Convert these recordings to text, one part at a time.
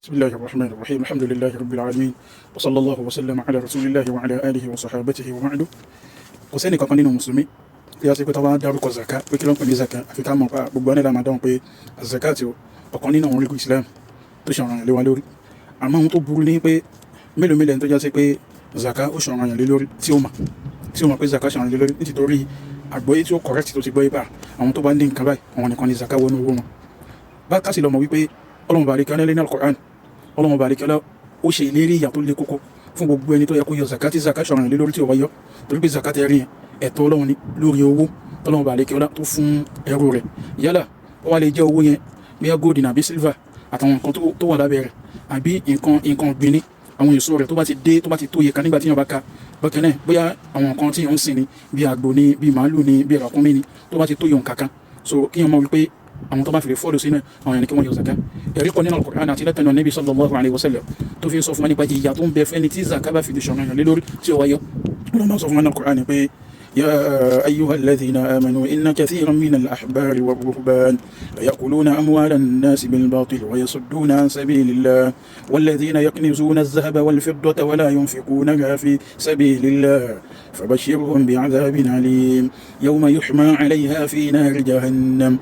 بسم الله الرحمن الرحيم الحمد لله رب العالمين وصلى الله وسلم على رسول الله وعلى آله وصحابته وبعد kò sẹ́ni kankan nínú mùsùlùmí tí a ṣe pé tọ́wọ́ dárúkọ zaka pé kí ló ń pè ní zaka àfi ká mọ̀ pa gbogbo ẹni lámà dáhùn pé zaka tí ọ̀kan nínú àwọn orígun Islam tó ṣe ọ̀ranyàn lé wa lórí àmọ́ ohun tó burú ní pé mélòó mélòó tó já sí pé zaka ó ṣe ọ̀ranyàn lé lórí tí ó mọ̀ pé zaka ṣe ọ̀ranyàn lé lórí nítorí àgbọ́yé tí ó correct tó ti gbọ́ ibà àwọn tó bá ní nǹkan báyìí àwọn nìkan ni zaka wọnú owó wọn bá kásì lọ́mọ wípé Ọlọ́run bá rí kan lé ní Al-Qur'an Ọlọ́run bá rí kan ó ṣe ìlérí ìyà tó lé kókó fún gbogbo ẹni tó yẹ kó yọ zaka tí zaka ṣe ọ̀ranyàn lé lórí tí ó wá yọ torí pé zaka tẹ́ rí yẹn ẹ̀tọ́ Ọlọ́run ni lórí owó tọ́lọ́run bá lè kí ọlá tó fún ẹrú rẹ̀ yálà ó wá lè jẹ́ owó yẹn bíi gold àbí silver àtàwọn nǹkan tó wà lábẹ́ rẹ̀ àbí nǹkan ọ̀gbìn ní àwọn èso rẹ̀ tó bá ti tó yẹ kan nígbà tí yàn bá ka bákan náà bóyá àwọn nǹkan tí yàn ń sìn ní bíi àgbò ní bíi màálù ní bíi ràkúnmí ní tó bá ti tó yàn kankan so kí yàn mọ̀ wípé àwọn tó bá fi lè fọ́ọ̀lù sínú àwọn yẹn ni kí wọ́n yọ zaka ẹ̀rí kan nínú Al-Qur'an àti lẹ́tọ̀nà Nabi sallallahu alayhi wa sallam tó fi sọ fún wa nípa ìyà tó ń bẹ fẹ́ni tí zaka bá fi lè ṣọ̀rọ̀ yàn lé lórí tí ó wáyọ wọ́n máa sọ fún wa nínú Al-Qur'an pé يا أيها الذين آمنوا إن كثيرا من الأحبار والرهبان ليأكلون أموال الناس بالباطل ويصدون عن سبيل الله والذين يكنزون الذهب والفضة ولا ينفقونها في سبيل الله فبشرهم بعذاب عليم يوم يحمى عليها في نار جهنم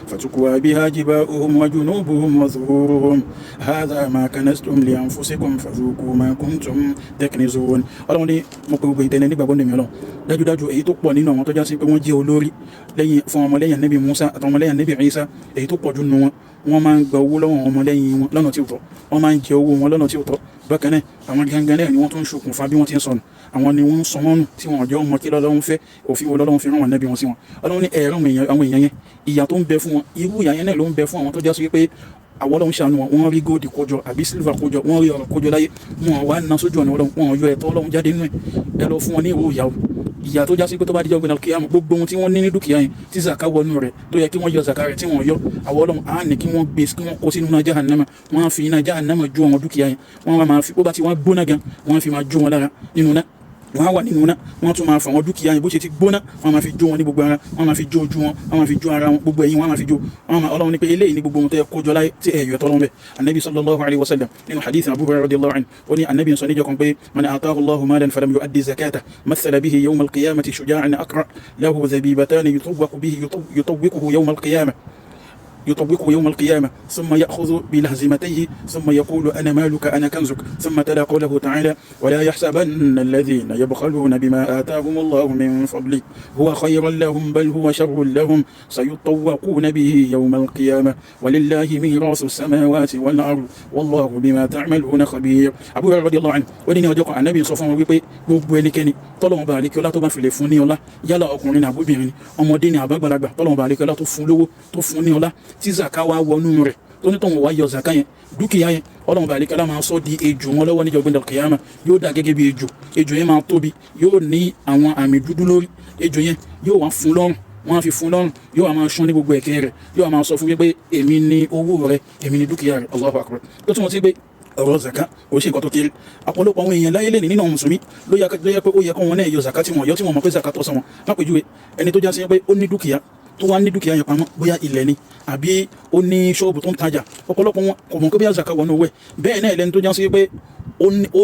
فيقوى بها جباؤهم وجنوبهم وظهورهم هذا ما كنزتم لأنفسكم فذوقوا ما كنتم تكنزون Ọlọ́run ní mo pe gbogbo ìtẹ́lẹ̀ nígbàgbọ́ ní mìíràn dájúdájú èyí tó pọ̀ nínú àwọn tó já sí pé wọ́n jẹ́ olórí lẹ́yìn fún ọmọlẹ́yìn Nábì Musa àtàwọn ọmọlẹ́yìn Nábì Isa èyí tó pọ̀ jù nínú wọn wọ́n máa ń gba owó lọ́wọ́ ọmọlẹ́yìn wọn lọ́nà tí ó tọ́ wọ́n máa ń jẹ owó wọn lọ́nà tí ó tọ́ bákan náà àwọn gangan náà ni wọ́n tún ń ṣokùnfà bí wọ́n ti ń sọnù àwọn ni wọ́n ń sọmọ́nù tí wọ́n jẹ́ ọmọ kí lọ́lọ́run fẹ́ òfin wo lọ́lọ́run fi rán wọn Nábì wọn sí wọn Ọlọ́run ní ẹ̀rọ àwọn èèyàn yẹn ìyà tó ń bẹ fún wọn irú ìyà yẹn náà ló ń bẹ fún àwọn tó já sí pé àwọn Ọlọ́run ṣàánú wọn wọ́n rí góòdì kójọ àbí sílvà kójọ wọ́n rí ọ̀rọ̀ kójọ láyé wọn wá ná sójú ọ̀nà Ọlọ́run wọn yọ ẹ̀tọ́ Ọlọ́run jáde nínú ẹ̀ lọ fún wọn ní ìwò ìyà tó já sí pé tó bá díjọ́ gbẹ̀nà kíyàmù gbogbo ohun tí wọ́n ní ní dúkìá yẹn tí zaka wọnú rẹ̀ tó yẹ kí wọ́n yọ zaka rẹ̀ tí wọ́n yọ àwọn Ọlọ́run á ní kí wọ́n gbé kí wọ́n kó sínú iná jahannama wọ́n á fi iná jahannama jó àwọn dúkìá yẹn wọ́n máa fi bó bá ti wọ́n gbóná gan wọ́n á fi máa jó wọn lára nínú náà wọ́n wà nínú náà wọ́n tún máa fà wọn dúkìá yẹn bó ṣe ti gbóná wọ́n máa fi jó wọn ní gbogbo ara wọ́n máa fi jó ojú wọn wọ́n máa fi jó ara wọn gbogbo ẹ̀yìn wọ́n máa fi jó Ọlọ́run ní pé eléyìí ní gbogbo ohun tó yẹ kójọ láyé tí ẹ̀yọ̀ tọ́lọ́ bẹ́ẹ̀ Annabi sallallahu alayhi wa sallam nínú hadith Abu Hurairah radiyallahu anhu ó ní Annabi sọ níjọ́ kan pé man ataahu Allahu malan falam yu'addi zakata mathala bihi yawm al-qiyamati shuja'an aqra lahu zabibatan yutawwiquhu يوم القيامة ثم يأخذ بلهزمتيه ثم يقول أنا مالك أنا كنزك ثم تلا قوله تعالى ولا يحسبن الذين يبخلون بما آتاهم الله من فضله هو خير لهم بل هو شر لهم سيطوقون به يوم القيامة ولله ميراث السماوات والأرض والله بما تعملون خبير أبو هريرة رضي الله عنه ودين وجهك عن النبي صلى الله عليه وسلم gbogbo ẹnikẹ́ni tọ́lọ́run bá àlékẹ́ ọlá tó bá fi lè fún ní ọlá yálà ọkùnrin àbóbìnrin ọmọdé ní àbágbàlagbà tọ́lọ́run bá àlékẹ́ ọlá tó fún lówó tó fún ní ọlá tí zaka wá wọnú rẹ̀ tó ní tọ̀hún wá yọ zaka yẹn dúkìá yẹn Ọlọ́run bá àlékẹ́ ọlá máa sọ di ejò wọn lọ́wọ́ níjọ́ gbẹ̀ndẹ̀ kìyàmà yóò dà gẹ́gẹ́ bí ejò yẹn máa tóbi yóò ní àwọn àmì dúdú lórí ejò yẹn yóò wá fún lọ́rùn wọ́n á fi fún lọ́rùn yóò wá máa ṣán ní gbogbo ẹ̀kẹ́ rẹ̀ yóò wá máa sọ fún pé èmi ni owó rẹ̀ èmi ni dúkìá rẹ̀ Allahu akbar tó túnmọ̀ sí pé ọ̀rọ̀ zaka kò ṣe nǹkan tó kéré ọ̀pọ̀lọpọ̀ àwọn èèyàn láyé lẹ́ni nínú àwọn mùsùlùmí ló yẹ pé ó yẹ kó wọn náà yọ zaka tí wọ́n yọ tí wọ́n mọ̀ pé zaka tọ́ sọ wọn lápèjúwe ẹni tó já sí pé ó ní dúkìá tó wá ní dúkìá yẹn pamọ́ bóyá ilẹ̀ ni àbí ó ní ṣọ́ọ̀bù tó ń tajà ọ̀pọ̀lọpọ̀ wọn kò mọ̀ pé bí zaka wọnú owó ẹ̀ bẹ́ẹ̀ náà lẹ́ni tó já sí pé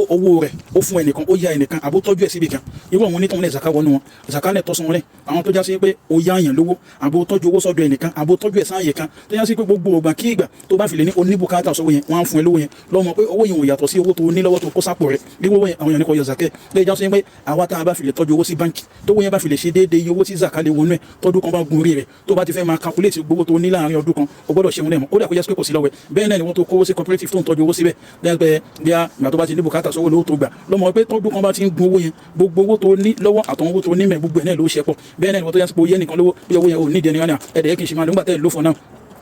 owó rẹ̀ ó fún ẹnìkan ó yá ẹnìkan àbó tọ́jú ẹ̀ síbi kan irú àwọn onítọ̀hún lẹ̀ zaka wọnú wọn zaka lẹ̀ tọ́sán wọn lẹ̀ àwọn tó já sí pé ó yá àyàn lówó àbó tọ́jú owó sọ́dọ̀ ẹnìkan àbó tọ́jú ẹ̀ sáàyè kan tó já sí pé gbogbo ògbà kí ìgbà tó bá fi lè ní oníbùkátà sọ́wọ́ yẹn wọ́n á fún ẹ lówó yẹn lọ́mọ pé owó yẹn ò yàtọ̀ sí owó tó ní lọ́wọ́ tó kó sápò rẹ̀ bí owó yẹn àwọn èèyàn ní kò yọ zakẹ́ lè já sí pé àwa tá a bá fi lè tọ́jú owó sí báńkì tó wọ́n yẹn bá fi lè ṣe déédéé iye owó tí zaka lè wọnú ẹ̀ tọ́dún kan bá gun orí rẹ̀ tó bá ti fẹ́ máa calculate gbogbo tó ní láàrin ọdún kan o gbọ́dọ̀ ṣe wọn lẹ́mọ̀ ó dà kó jẹ́ pé kò sí lọ́wọ́ bẹ́ẹ̀ náà ni wọ́n tó kówó sí cooperative tó ń tọ́jú owó síbẹ̀ lẹ́gbẹ̀ẹ́ bí a ìgbà tó bá ti ní bùkátà sọ́wọ́ lówó tó gbà lọ́mọ pé tọ́dún kan bá ti ń gun owó yẹn gbogbo owó tó ní lọ́wọ́ àtàwọn owó tó ní mẹ́ gbogbo ẹ̀ náà ló ṣe pọ̀ bẹ́ẹ̀ náà ni wọ́n tó yẹ pé oyé nìkan lówó bí owó yẹn ò ní ìdẹni wọn ẹ̀dẹ̀ kì í ṣe máa lóńgbà tẹ́lẹ̀ ló fọ̀ náà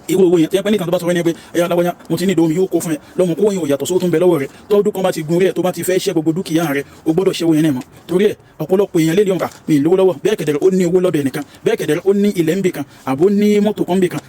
irú owó yẹn tí ẹgbẹ́ nìkan tó bá sọ wẹ́ni pé ẹ̀yà aláwọ̀nyá mo ti ní ìdómi yóò kó fún ẹ lọ́mọ kó yẹn ò yàtọ̀ sówó tó ń bẹ lọ́wọ́ rẹ̀ tọ́dún kan bá ti gun rí ẹ̀ tó bá ti fẹ́ ṣẹ́ gbogbo dúkìá rẹ̀ o gbọ́dọ̀ ṣe owó yẹn náà mọ́ torí ẹ̀ ọ̀pọ̀lọpọ̀ èèyàn lélẹ̀ ọ̀nkà mi lówó lọ́wọ́ bẹ́ẹ̀ kẹ̀dẹ̀rẹ̀ ó ní owó lọ́dọ̀ ẹnìkan bẹ́ẹ̀ kẹ̀dẹ̀rẹ̀ ó ní ilẹ̀ ń bì kan àbó ní mọ́tò kan bì kan